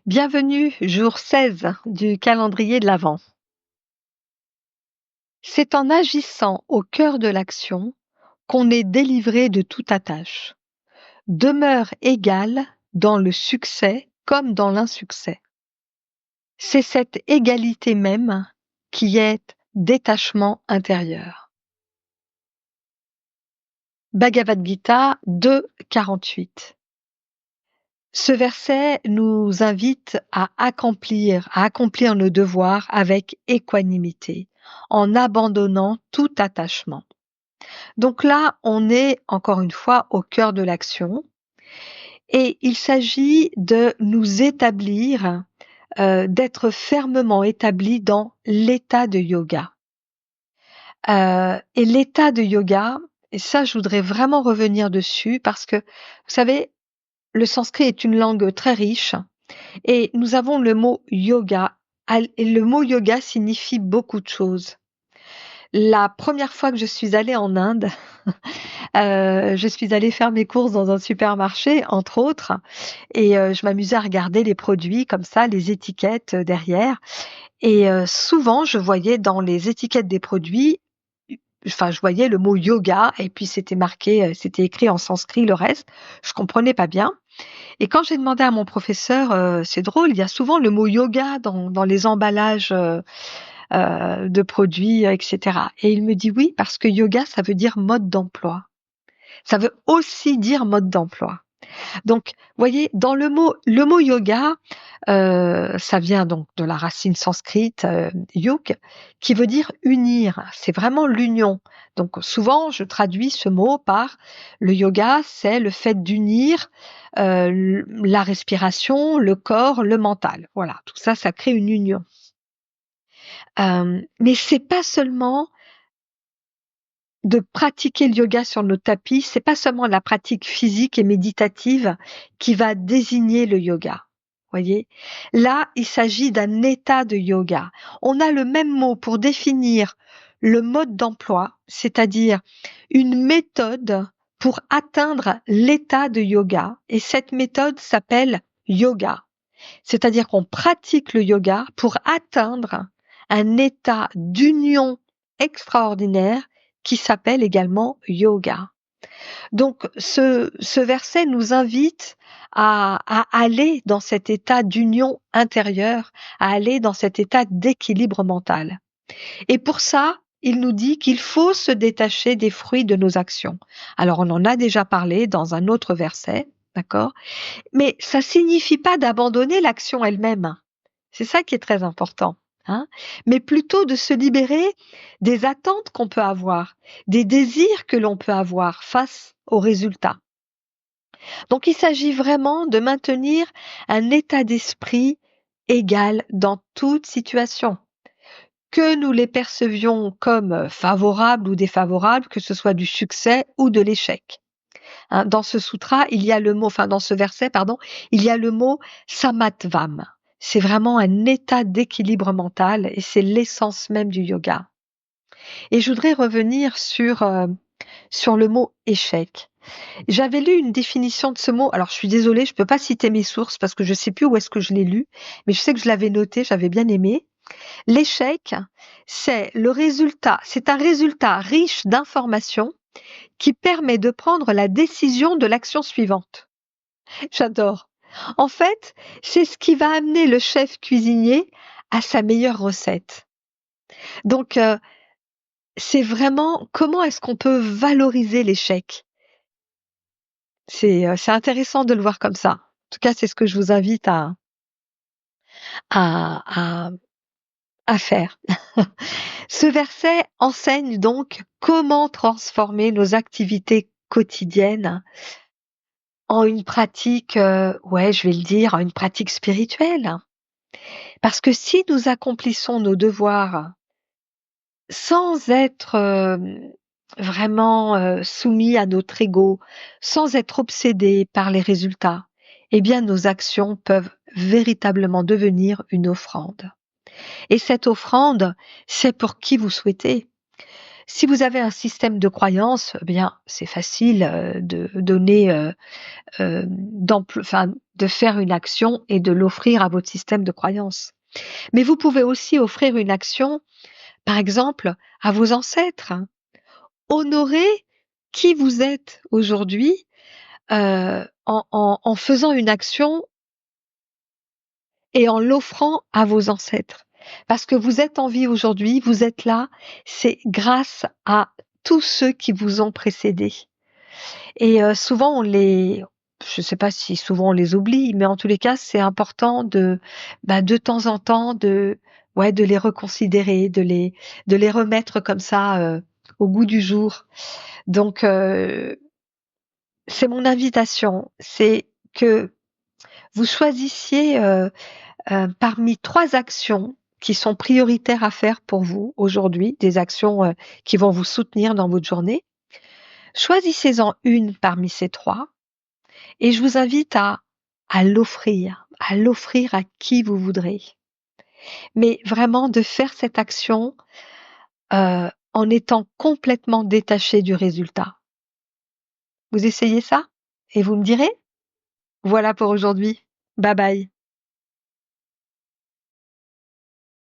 Bienvenue, jour 16 du calendrier de l'Avent. C'est en agissant au cœur de l'action qu'on est délivré de toute attache. Demeure égale dans le succès comme dans l'insuccès. C'est cette égalité même qui est détachement intérieur. Bhagavad Gita 2,48. Ce verset nous invite à accomplir nos devoirs avec équanimité, en abandonnant tout attachement. Donc là, on est encore une fois au cœur de l'action et il s'agit de nous établir, d'être fermement établis dans l'état de yoga. Et l'état de yoga, et ça, je voudrais vraiment revenir dessus parce que, vous savez, le sanskrit est une langue très riche et nous avons le mot yoga. Et le mot yoga signifie beaucoup de choses. La première fois que je suis allée en Inde, je suis allée faire mes courses dans un supermarché, entre autres, et je m'amusais à regarder les produits comme ça, les étiquettes derrière. Et souvent, je voyais dans les étiquettes des produits, enfin, je voyais le mot yoga et puis c'était marqué, c'était écrit en sanskrit le reste. Je comprenais pas bien. Et quand j'ai demandé à mon professeur, c'est drôle, il y a souvent le mot yoga dans les emballages de produits, etc. Et il me dit oui, parce que yoga, ça veut dire mode d'emploi. Ça veut aussi dire mode d'emploi. Donc, voyez, dans le mot yoga, ça vient donc de la racine sanskrite yug, qui veut dire unir. C'est vraiment l'union. Donc, souvent, je traduis ce mot par le yoga, c'est le fait d'unir la respiration, le corps, le mental. Voilà, tout ça, ça crée une union. Mais c'est pas seulement de pratiquer le yoga sur nos tapis, c'est pas seulement la pratique physique et méditative qui va désigner le yoga. Voyez? Là, il s'agit d'un état de yoga. On a le même mot pour définir le mode d'emploi, c'est-à-dire une méthode pour atteindre l'état de yoga. Et cette méthode s'appelle yoga. C'est-à-dire qu'on pratique le yoga pour atteindre un état d'union extraordinaire qui s'appelle également yoga. Donc ce verset nous invite à aller dans cet état d'union intérieure, à aller dans cet état d'équilibre mental. Et pour ça, il nous dit qu'il faut se détacher des fruits de nos actions. Alors on en a déjà parlé dans un autre verset, d'accord? Mais ça signifie pas d'abandonner l'action elle-même. C'est ça qui est très important. Hein, mais plutôt de se libérer des attentes qu'on peut avoir, des désirs que l'on peut avoir face aux résultats. Donc il s'agit vraiment de maintenir un état d'esprit égal dans toute situation, que nous les percevions comme favorables ou défavorables, que ce soit du succès ou de l'échec. Hein, dans ce sutra, il y a le mot, enfin dans ce verset, pardon, il y a le mot samatvam. C'est vraiment un état d'équilibre mental et c'est l'essence même du yoga. Et je voudrais revenir sur le mot échec. J'avais lu une définition de ce mot. Alors je suis désolée, je peux pas citer mes sources parce que je sais plus où est-ce que je l'ai lu, mais je sais que je l'avais noté, j'avais bien aimé. L'échec, c'est le résultat, c'est un résultat riche d'informations qui permet de prendre la décision de l'action suivante. J'adore. En fait, c'est ce qui va amener le chef cuisinier à sa meilleure recette. Donc, c'est vraiment comment est-ce qu'on peut valoriser l'échec? C'est intéressant de le voir comme ça. En tout cas, c'est ce que je vous invite à, à, à faire. Ce verset enseigne donc comment transformer nos activités quotidiennes en une pratique, ouais, je vais le dire, en une pratique spirituelle. Parce que si nous accomplissons nos devoirs sans être vraiment soumis à notre ego, sans être obsédés par les résultats, eh bien nos actions peuvent véritablement devenir une offrande. Et cette offrande, c'est pour qui vous souhaitez. Si vous avez un système de croyance, eh bien, c'est facile, de donner, enfin, de faire une action et de l'offrir à votre système de croyance. Mais vous pouvez aussi offrir une action, par exemple, à vos ancêtres. Honorer qui vous êtes aujourd'hui, en faisant une action et en l'offrant à vos ancêtres. Parce que vous êtes en vie aujourd'hui, vous êtes là, c'est grâce à tous ceux qui vous ont précédés. Et souvent je sais pas si souvent on les oublie, mais en tous les cas, c'est important de temps en temps, de les reconsidérer, de les remettre comme ça, au goût du jour. Donc, c'est mon invitation, c'est que vous choisissiez, parmi 3 actions qui sont prioritaires à faire pour vous aujourd'hui, des actions, qui vont vous soutenir dans votre journée. Choisissez-en une parmi ces 3 et je vous invite à l'offrir à qui vous voudrez. Mais vraiment de faire cette action, en étant complètement détaché du résultat. Vous essayez ça? Et vous me direz? Voilà pour aujourd'hui. Bye bye.